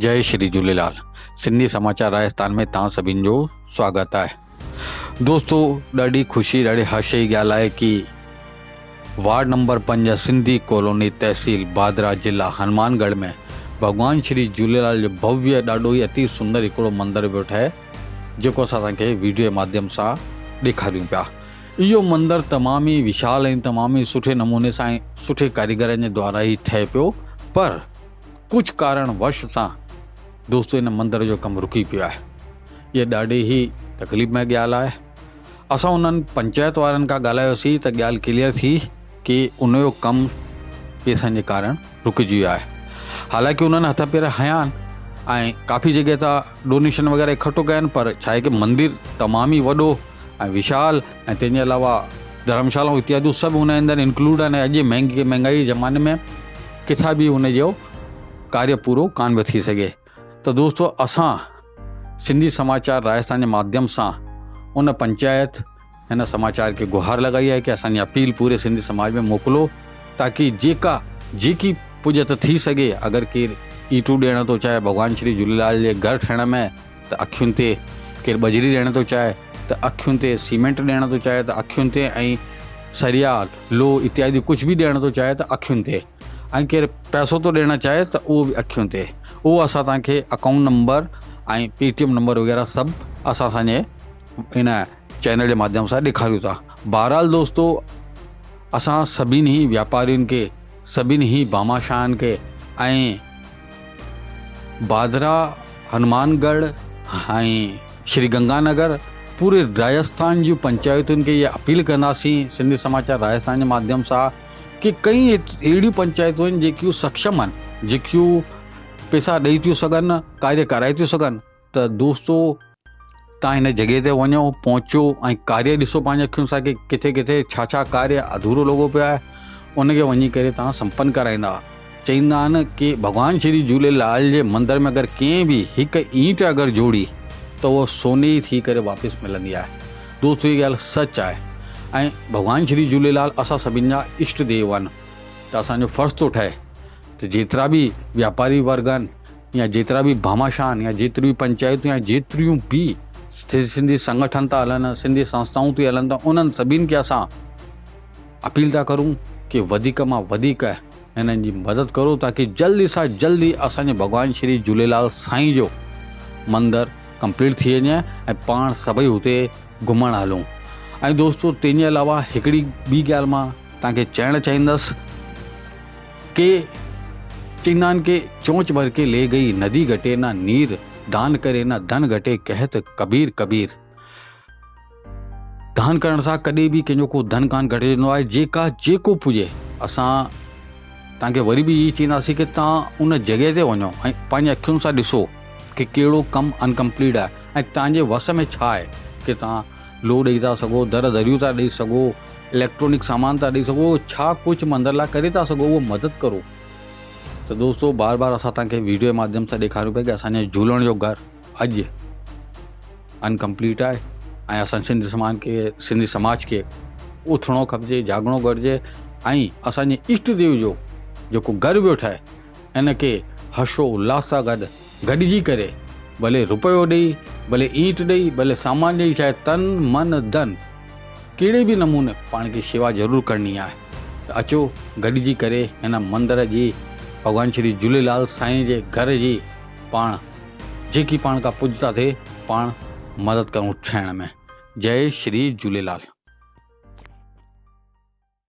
जय श्री झूलेलाल। सिंधी समाचार राजस्थान में तव्हां सभिनि जो स्वागत आहे। दोस्तों, ॾाढी ख़ुशी ॾाढी हर्ष जी ॻाल्हि आहे कि वार्ड नंबर 5 सिंधी कॉलोनी तहसील बादरा जिला हनुमानगढ़ में भगवान श्री झूलेलाल जो भव्य ॾाढो ई अति सुंदर हिकिड़ो मंदिर पियो ठहे, जेको असां तव्हांखे वीडियो जे माध्यम सां ॾेखारियूं पिया। इहो मंदिर तमामु ई विशाल ऐं तमामु ई सुठे नमूने सां सुठे कारीगरनि जे द्वारा ई ठहे पियो, पर कुझु कारणवश सां दोस्तों इन मंदिर जो कमु रुकी पियो आहे। इहा ॾाढी ई तकलीफ़ में ॻाल्हि आहे। असां उन्हनि पंचायत वारनि खां ॻाल्हायोसीं त ॻाल्हि क्लियर थी कि उन जो कमु पैसनि जे कारण रुकिजी वियो आहे। हालांकि उन्हनि हथ पेर हया आहिनि ऐं काफ़ी जॻह तां डोनेशन वग़ैरह इकठो कया आहिनि, पर छा आहे कि मंदिर तमामु ई वॾो ऐं विशाल ऐं तंहिंजे अलावा धर्मशालाऊं इत्यादि सभु हुन अंदरि इंक्लूड आहिनि। अॼु महांगाई ज़माने में किथां बि हुन जो कार्य पूरो कान पियो थी सघे। त दोस्तों, असां सिंधी समाचार राजस्थान जे माध्यम सां उन पंचायत हिन समाचार खे गुहार लॻाई आहे कि असांजी अपील पूरे सिंधी समाज में मोकिलो, ताकि जेकी पुॼत थी सघे। अगरि केरु ईटूं ॾियण थो चाहे भॻवान श्री झूलेलाल जे घर ठाहिण में त अखियुनि ते, केरु बजरी ॾियण थो चाहे त अखियुनि ते, सीमेंट ॾियण थो चाहे त अखियुनि ते, ऐं सरिया लो इत्यादि कुझु बि ॾियण थो चाहे त अखियुनि ते, ऐं केरु पैसो थो ॾियणु चाहे त उहो बि अखियुनि ते। उहो असां तव्हांखे अकाउंट नंबर ऐं पेटीएम नंबर वग़ैरह सभु असांजे इन चैनल जे माध्यम सां ॾेखारियूं था। बहरहाल दोस्तों, असां सभिनी ई वापारियुनि खे, सभिनी ई भामाशाहनि खे ऐं बादरा, हनुमानगढ़ ऐं श्री गंगानगर पूरे राजस्थान जूं पंचायतुनि खे इहा अपील कंदासीं सिंधी समाचार राजस्थान जे माध्यम सां कि कई अहिड़ियूं पंचायतूं आहिनि जेकियूं सक्षम आहिनि, जेकियूं पैसा ॾेई थियूं सघनि, कार्य कराए थियूं सघनि। त दोस्तों, तव्हां हिन जॻह ते वञो, पहुचो ऐं कार्य ॾिसो पंहिंजी अखियुनि सां कि किथे किथे छा छा कार्य अधूरो लॻो पियो आहे। उनखे वञी करे तव्हां संपन्न कराईंदा। चईंदा आहिनि कि भॻवान श्री झूलेलाल जे मंदर में अगरि कंहिं बि हिकु ईंट अगरि जोड़ी त उहो सोने ई थी करे वापसि मिलंदी आहे। दोस्तों, इहा ॻाल्हि सच आहे। ऐं भॻवान श्री झूलेलाल असां सभिनि जा इष्ट देव आहिनि। त असांजो फ़र्ज़ु थो ठहे त जेतिरा बि वापारी वर्ग आहिनि या जेतिरा बि भामाशाह आहिनि या जेतिरियूं बि पंचायतूं या जेतिरियूं बि सिंधी संगठन था हलनि, सिंधी संस्थाऊं थी हलनि, त उन्हनि सभिनि खे असां अपील था करूं कि वधीक मां वधीक हिननि जी मदद करो, ताकि जल्दी सां जल्दी असांजे भॻवान श्री झूलेलाल साईं जो मंदरु कंप्लीट थी वञे ऐं पाण सभई हुते घुमणु हलूं। ऐं दोस्तों, तंहिंजे अलावा हिकिड़ी ॿी ॻाल्हि मां तव्हांखे चवणु चाहींदुसि कि चईंदा आहिनि कि चोंच भर के ले गई नदी घटे ना नीर, दान करे ना धन घटे कहत कबीर कबीर। दान करण सां कॾहिं बि कंहिंजो को धन कान घटिजंदो आहे। जेको पुॼे। असां तव्हांखे वरी बि इहे चईंदासीं कि तव्हां उन जॻह ते वञो ऐं पंहिंजी अखियुनि सां ॾिसो कि कहिड़ो कमु अनकम्प्लीट आहे ऐं तव्हांजे वस में छा आहे कि तव्हां लो ॾेई था सघो, दरियूं था ॾेई सघो, इलेक्ट्रॉनिक सामान था ॾेई सघो, छा कुझु मंदर लाइ करे था सघो, उहो मदद करो। त दोस्तों, बार बार असां तव्हांखे वीडियो जे माध्यम सां ॾेखारियूं पिया कि असांजे झूलण जो घर अॼु अनकम्प्लीट आहे ऐं असां सिंधी समाज खे उथणो खपिजे, जाॻणो घुरिजे ऐं असांजे इष्ट देव जो जेको घर पियो ठहे इन खे हर्षो उल्लास सां गॾिजी करे, भले रुपयो ॾेई, भले ईंट ॾेई, भले सामान ॾेई, चाहे तन मन धन कहिड़े बि नमूने पाण खे शेवा ज़रूरु करणी आहे। त अचो गॾिजी करे हिन मंदर जी, भॻवान श्री झूलेलाल साईं जे घर जी पाण जेकी पाण खां पुॼता थिए पाण मदद करूं ठाहिण में। जय श्री झूलेलाल।